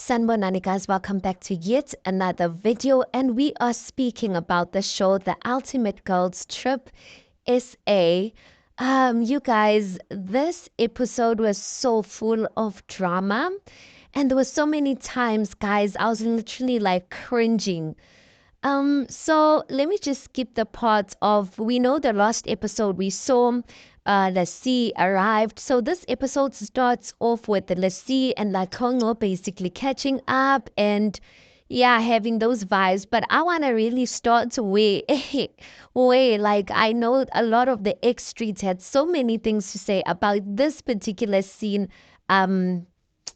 Sanbonani guys, welcome back to yet another video, and we are speaking about the show The Ultimate Girls Trip SA. You guys, this episode was so full of drama, and there were so many times, guys, I was literally like cringing. So let me just skip the part of we know the last episode we saw Lassie arrived. So this episode starts off with the Lassie and Lakongo basically catching up and yeah, having those vibes. But I wanna really start way way like I know a lot of the X streets had so many things to say about this particular scene.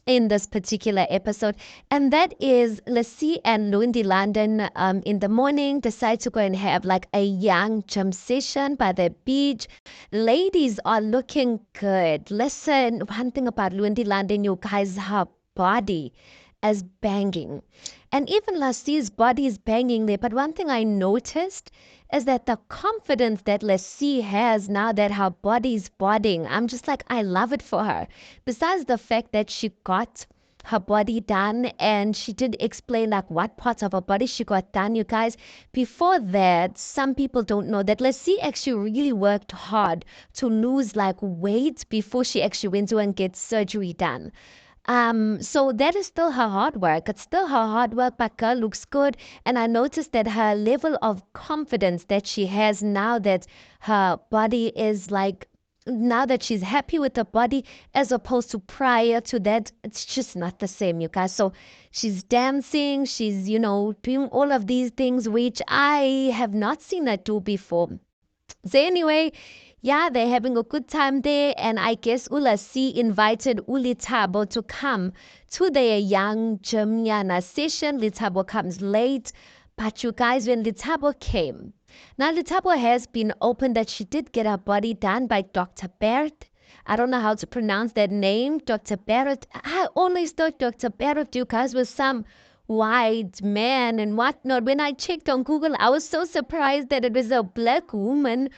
In this particular episode, and that is Lassie and Lundi London in the morning decide to go and have like a young Jum session by the beach. Ladies are looking good. Listen, one thing about Lundi London, you guys, her body is banging. And even Lassie's body is banging there. But one thing I noticed is that the confidence that Lassie has now that her body is bodying, I'm just like, I love it for her. Besides the fact that she got her body done and she did explain like what parts of her body she got done, you guys. Before that, some people don't know that Lassie actually really worked hard to lose like weight before she actually went to and get surgery done. So that is still her hard work. It's still her hard work, but girl looks good. And I noticed that her level of confidence that she has now that her body is like, now that she's happy with her body, as opposed to prior to that, it's just not the same, you guys. So she's dancing, she's, doing all of these things, which I have not seen her do before. So anyway, yeah, they're having a good time there, and I guess Lassie invited Litabo to come to their young Jumyana session. Litabo comes late, but you guys, when Litabo came, now Litabo has been open that she did get her body done by Dr. Barrett. I don't know how to pronounce that name, Dr. Barrett. I always thought Dr. Barrett, you guys, was some white man and whatnot. When I checked on Google, I was so surprised that it was a black woman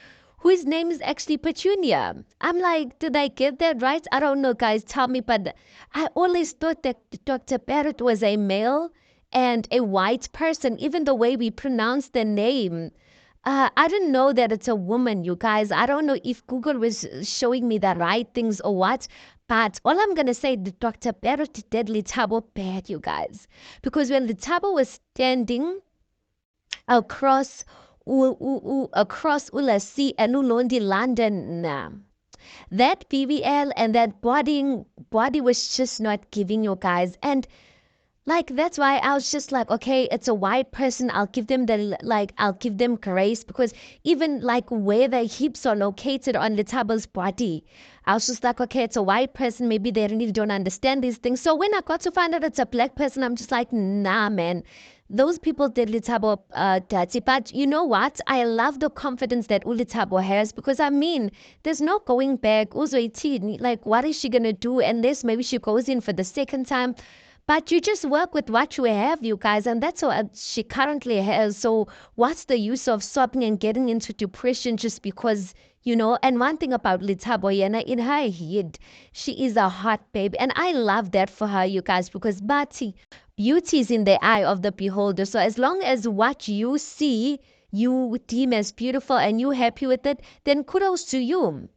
whose name is actually Petunia. I'm like, did I get that right? I don't know, guys. Tell me. But I always thought that Dr. Barrett was a male and a white person, even the way we pronounce the name. I didn't know that it's a woman, you guys. I don't know if Google was showing me the right things or what. But all I'm going to say, the Dr. Barrett did Litabo bad, you guys. Because when Litabo was standing across across Lassie and Ulondi London, nah, that BBL and that body was just not giving, you guys. And like that's why I was just like, okay, it's a white person. I'll give them grace because even like where the hips are located on Letabo's body, I was just like, okay, it's a white person. Maybe they really don't understand these things. So when I got to find out it's a black person, I'm just like, nah, man. Those people did Litabo dirty. But you know what? I love the confidence that Ulitabo has because I mean, there's no going back. Also 18, like what is she gonna do unless maybe she goes in for the second time? But you just work with what you have, you guys, and that's what she currently has. So what's the use of sobbing and getting into depression just because, And one thing about Litabo, Yena, in her head, she is a hot babe. And I love that for her, you guys, because beauty is in the eye of the beholder. So as long as what you see, you deem as beautiful and you happy with it, then kudos to you.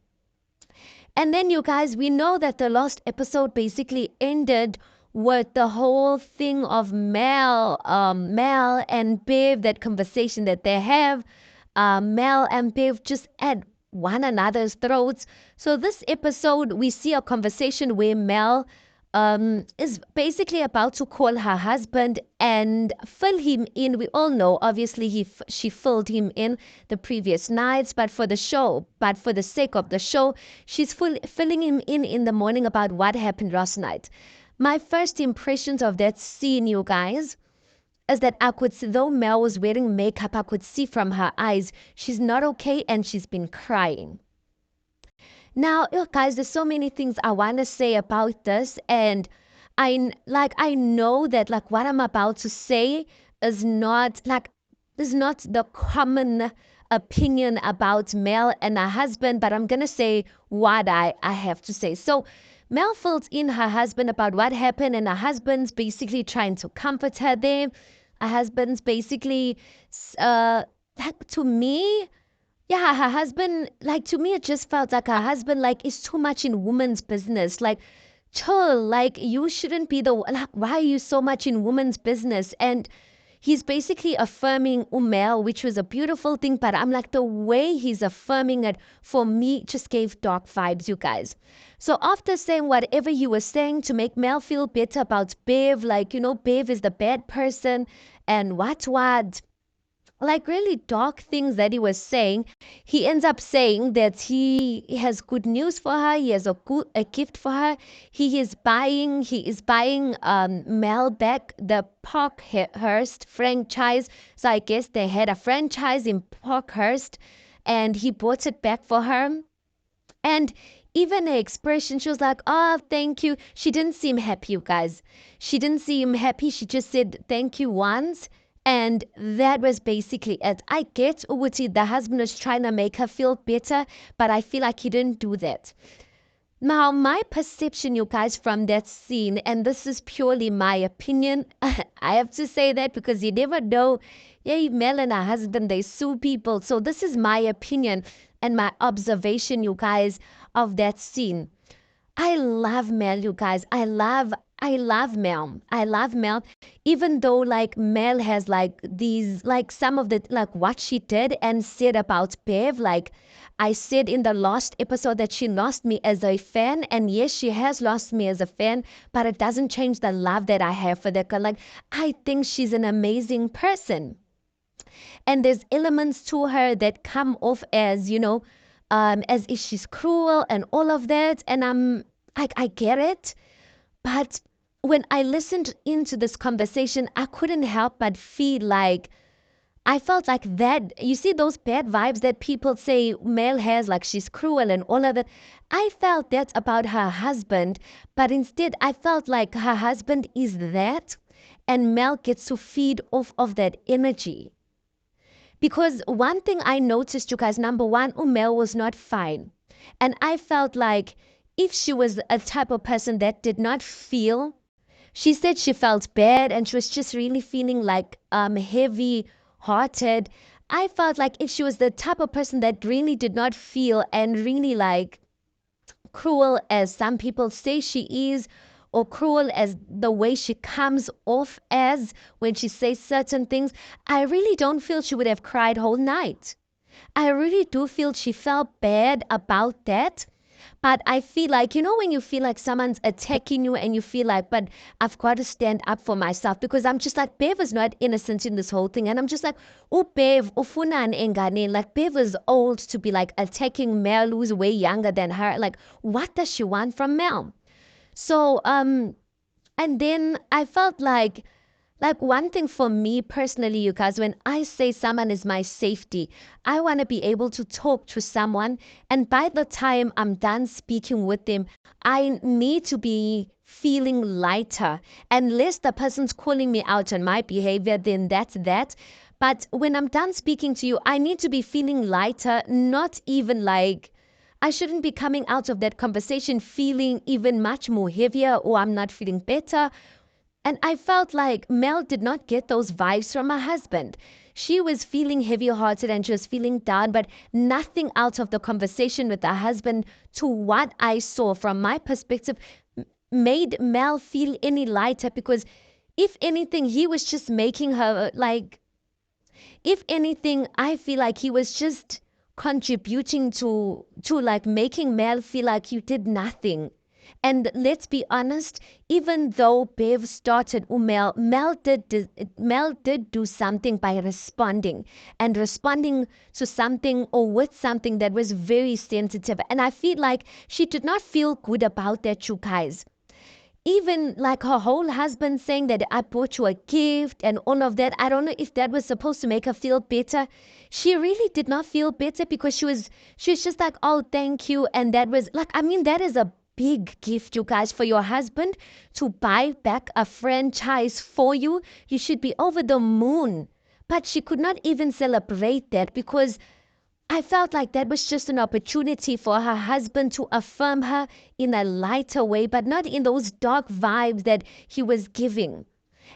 And then, you guys, we know that the last episode basically ended with the whole thing of Mel and Bev, that conversation that they have. Mel and Bev just at one another's throats. So this episode, we see a conversation where Mel is basically about to call her husband and fill him in. We all know, obviously, she filled him in the previous nights, but for the sake of the show, she's filling him in the morning about what happened last night. My first impressions of that scene, you guys, is that I could see, though Mel was wearing makeup, I could see from her eyes she's not okay and she's been crying. Now, guys, there's so many things I want to say about this, and I know that like what I'm about to say is not the common opinion about Mel and her husband, but I'm gonna say what I have to say. So Mel fills in her husband about what happened, and her husband's basically trying to comfort her there. Her husband's basically, to me, yeah, her husband, like to me, it just felt like her husband, like, is too much in women's business. Like, chill, like, you shouldn't be the, like, why are you so much in women's business? And he's basically affirming Umel, which was a beautiful thing, but I'm like, the way he's affirming it for me just gave dark vibes, you guys. So after saying whatever he was saying to make Mel feel better about Bev, like, Bev is the bad person and what, like really dark things that he was saying, he ends up saying that he has good news for her. He has a gift for her. He is buying Mel back the Parkhurst franchise. So I guess they had a franchise in Parkhurst, and he bought it back for her. And even her expression, she was like, oh, thank you. She didn't seem happy, you guys. She didn't seem happy. She just said thank you once. And that was basically it. I get Uti, the husband was trying to make her feel better, but I feel like he didn't do that. Now, my perception, you guys, from that scene, and this is purely my opinion, I have to say that because you never know. Yeah, Mel and her husband, they sue people. So this is my opinion and my observation, you guys, of that scene. I love Mel, you guys. I love Mel. I love Mel. Even though like Mel has like these like some of the like what she did and said about Bev, like I said in the last episode that she lost me as a fan, and yes, she has lost me as a fan, but it doesn't change the love that I have for the girl. Like I think she's an amazing person. And there's elements to her that come off as, as if she's cruel and all of that. And I get it. But when I listened into this conversation, I couldn't help but feel like I felt like that. You see those bad vibes that people say Mel has, like she's cruel and all of that. I felt that's about her husband, but instead I felt like her husband is that, and Mel gets to feed off of that energy. Because one thing I noticed, you guys, number one, Umel was not fine. And I felt like if she was a type of person that did not feel, she said she felt bad and she was just really feeling like heavy hearted. I felt like if she was the type of person that really did not feel and really like cruel as some people say she is, or cruel as the way she comes off as when she says certain things, I really don't feel she would have cried whole night. I really do feel she felt bad about that. But I feel like, when you feel like someone's attacking you and you feel like, but I've got to stand up for myself because I'm just like, Bev is not innocent in this whole thing. And I'm just like, oh, Bev, ufuna engane. Like, Bev is old to be like attacking Mel, who's way younger than her. Like, what does she want from Mel? So, and then I felt like one thing for me personally, you guys, when I say someone is my safety, I want to be able to talk to someone. And by the time I'm done speaking with them, I need to be feeling lighter. Unless the person's calling me out on my behavior, then that's that. But when I'm done speaking to you, I need to be feeling lighter, not even like I shouldn't be coming out of that conversation feeling even much more heavier or I'm not feeling better. And I felt like Mel did not get those vibes from her husband. She was feeling heavy hearted and she was feeling down, but nothing out of the conversation with her husband, to what I saw from my perspective, made Mel feel any lighter because if anything, he was just making her like, if anything, I feel like he was just contributing to like making Mel feel like you did nothing. And let's be honest, even though Bev started Umel, Mel did do something by responding and responding to something or with something that was very sensitive. And I feel like she did not feel good about that, you guys. Even like her whole husband saying that I bought you a gift and all of that. I don't know if that was supposed to make her feel better. She really did not feel better because she was just like, oh, thank you. And that was like, I mean, that is a big gift, you guys, for your husband to buy back a franchise for you. You should be over the moon. But she could not even celebrate that because I felt like that was just an opportunity for her husband to affirm her in a lighter way, but not in those dark vibes that he was giving.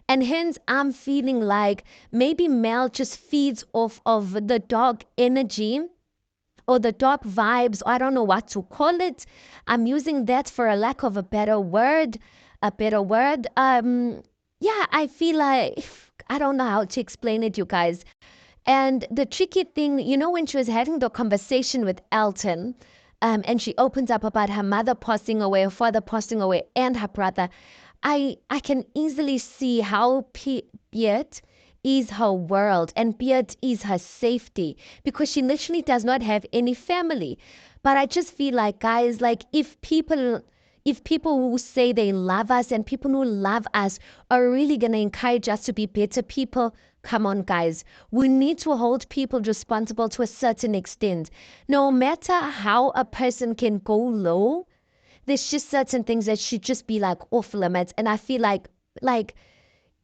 And hence, I'm feeling like maybe Mel just feeds off of the dark energy or the dark vibes. I don't know what to call it. I'm using that for a lack of a better word. A better word. Yeah, I feel like I don't know how to explain it, you guys. And the tricky thing, when she was having the conversation with Elton, and she opens up about her mother passing away, her father passing away, and her brother, I can easily see how Piet is her world and Piet is her safety because she literally does not have any family. But I just feel like, guys, like if people who say they love us and people who love us are really going to encourage us to be better people, come on, guys. We need to hold people responsible to a certain extent. No matter how a person can go low, there's just certain things that should just be like off limits. And I feel like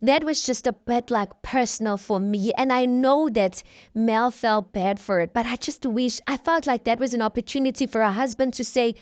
that was just a bit like personal for me. And I know that Mel felt bad for it, but I just wish I felt like that was an opportunity for her husband to say,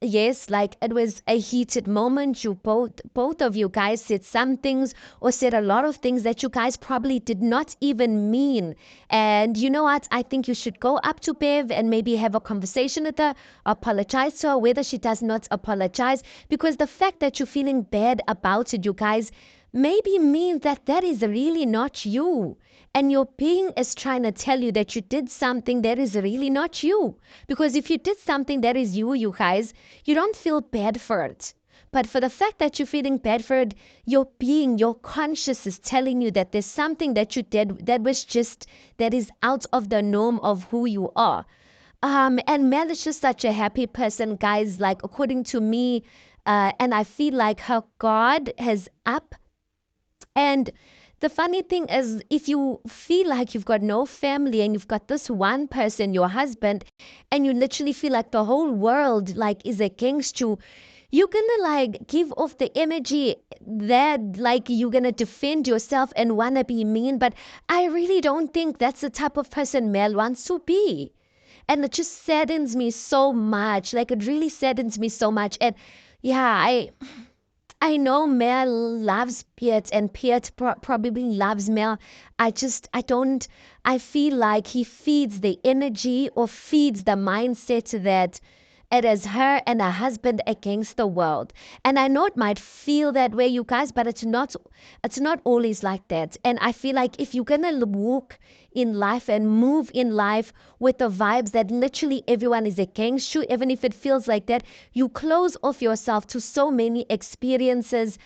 yes, like it was a heated moment. You both of you guys said some things or said a lot of things that you guys probably did not even mean. And you know what? I think you should go up to Bev and maybe have a conversation with her, apologize to her, whether she does not apologize, because the fact that you're feeling bad about it, you guys, maybe means that that is really not you. And your being is trying to tell you that you did something that is really not you. Because if you did something that is you, you guys, you don't feel bad for it. But for the fact that you're feeling bad for it, your being, your conscious is telling you that there's something that you did that is out of the norm of who you are. And Mel is just such a happy person, guys. Like, according to me, and I feel like her guard has up. And the funny thing is, if you feel like you've got no family and you've got this one person, your husband, and you literally feel like the whole world like is against you, you're gonna like give off the energy that like you're gonna defend yourself and wanna be mean. But I really don't think that's the type of person Mel wants to be. And it just saddens me so much. Like it really saddens me so much. And yeah, I know Mel loves Piet and Piet probably loves Mel. I don't, I feel like he feeds the energy or feeds the mindset that it is her and her husband against the world. And I know it might feel that way, you guys, but it's not always like that. And I feel like if you're gonna walk in life and move in life with the vibes that literally everyone is against you, even if it feels like that, you close off yourself to so many experiences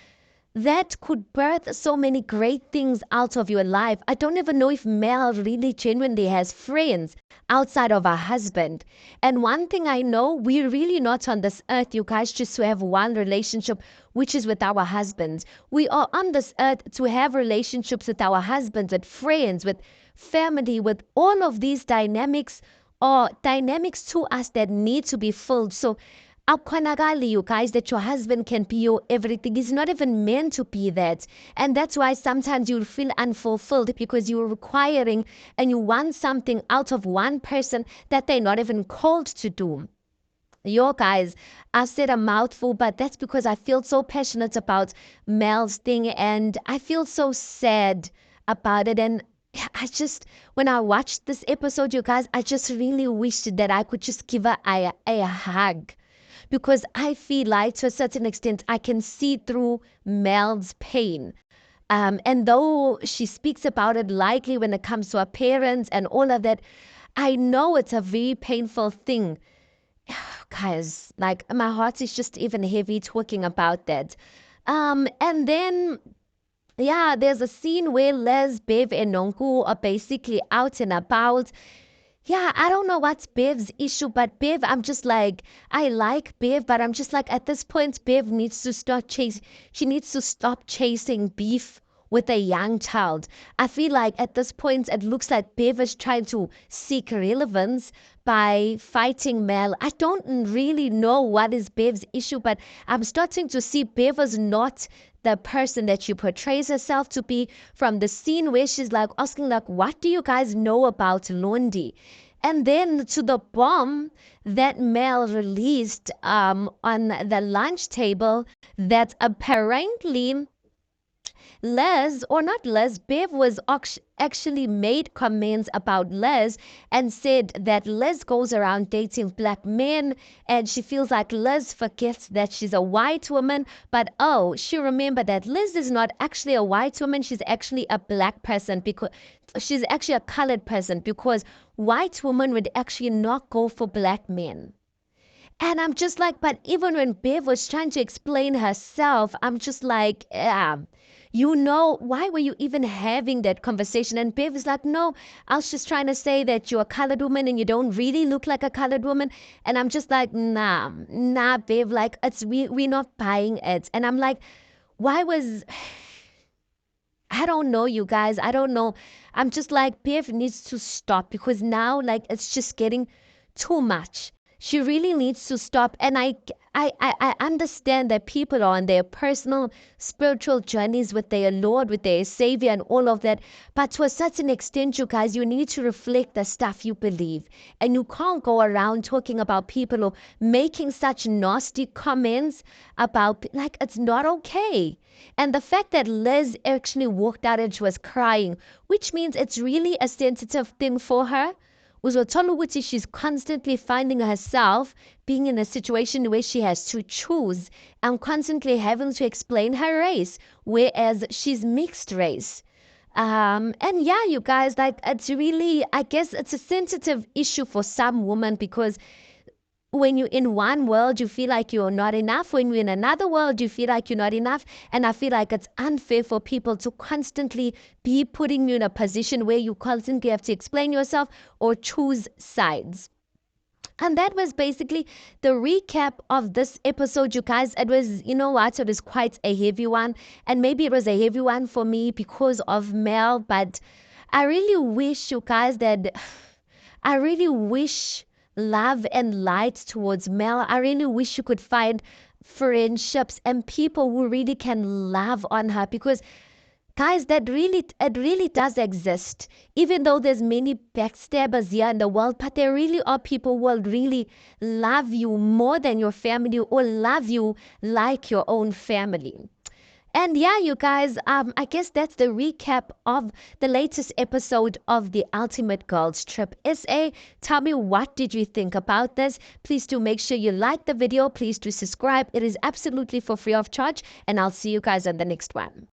that could birth so many great things out of your life. I don't even know if Mel really genuinely has friends outside of her husband. And one thing I know, we're really not on this earth, you guys, just to have one relationship, which is with our husbands. We are on this earth to have relationships with our husbands, with friends, with family, with all of these dynamics or dynamics to us that need to be filled. So Akwanagали, you guys, that your husband can be your everything. He's not even meant to be that. And that's why sometimes you'll feel unfulfilled because you're requiring and you want something out of one person that they're not even called to do. Yo, guys, I said a mouthful, but that's because I feel so passionate about Mel's thing and I feel so sad about it. And when I watched this episode, you guys, I just really wished that I could just give her a hug because I feel like to a certain extent I can see through Mel's pain. And though she speaks about it lightly when it comes to her parents and all of that, I know it's a very painful thing. Guys, like my heart is just even heavy talking about that. And then yeah, there's a scene where Les, Bev, and Nonku are basically out and about. Yeah, I don't know what's Bev's issue, but Bev, I'm just like, I like Bev, but I'm just like, at this point, Bev needs to she needs to stop chasing beef with a young child. I feel like at this point, it looks like Bev is trying to seek relevance by fighting Mel. I don't really know what is Bev's issue, but I'm starting to see Bev is not the person that she portrays herself to be from the scene where she's like asking like, what do you guys know about Londi? And then to the bomb that Mel released on the lunch table, that apparently Les, or not Les, Bev was actually made comments about Les and said that Les goes around dating black men and she feels like Les forgets that she's a white woman. But oh, she remembered that Liz is not actually a white woman. She's actually a black person, because she's actually a colored person, because white women would actually not go for black men. And I'm just like, but even when Bev was trying to explain herself, I'm just like, yeah, why were you even having that conversation? And Bev is like, no, I was just trying to say that you're a colored woman and you don't really look like a colored woman. And I'm just like, nah, Bev, like, we're not buying it. And I'm like, why was, I don't know, you guys. I don't know. I'm just like, Bev needs to stop, because now, like, it's just getting too much. She really needs to stop. And I understand that people are on their personal spiritual journeys with their Lord, with their Savior, and all of that. But to a certain extent, you guys, you need to reflect the stuff you believe. And you can't go around talking about people or making such nasty comments about, like, it's not okay. And the fact that Liz actually walked out and she was crying, which means it's really a sensitive thing for her. Uzothola ukuthi she's constantly finding herself being in a situation where she has to choose and constantly having to explain her race, whereas she's mixed race. And yeah, you guys, like, it's really, I guess it's a sensitive issue for some women, because when you're in one world, you feel like you're not enough. When you're in another world, you feel like you're not enough. And I feel like it's unfair for people to constantly be putting you in a position where you constantly have to explain yourself or choose sides. And that was basically the recap of this episode, you guys. It was, you know what, it was quite a heavy one. And maybe it was a heavy one for me because of Mel. But I really wish, you guys, that I really wish love and light towards Mel. I really wish you could find friendships and people who really can love on her, because guys, it really does exist. Even though there's many backstabbers here in the world, but there really are people who will really love you more than your family, or love you like your own family. And yeah, you guys, I guess that's the recap of the latest episode of the Ultimate Girls Trip SA. Tell me, what did you think about this? Please do make sure you like the video. Please do subscribe. It is absolutely for free of charge. And I'll see you guys on the next one.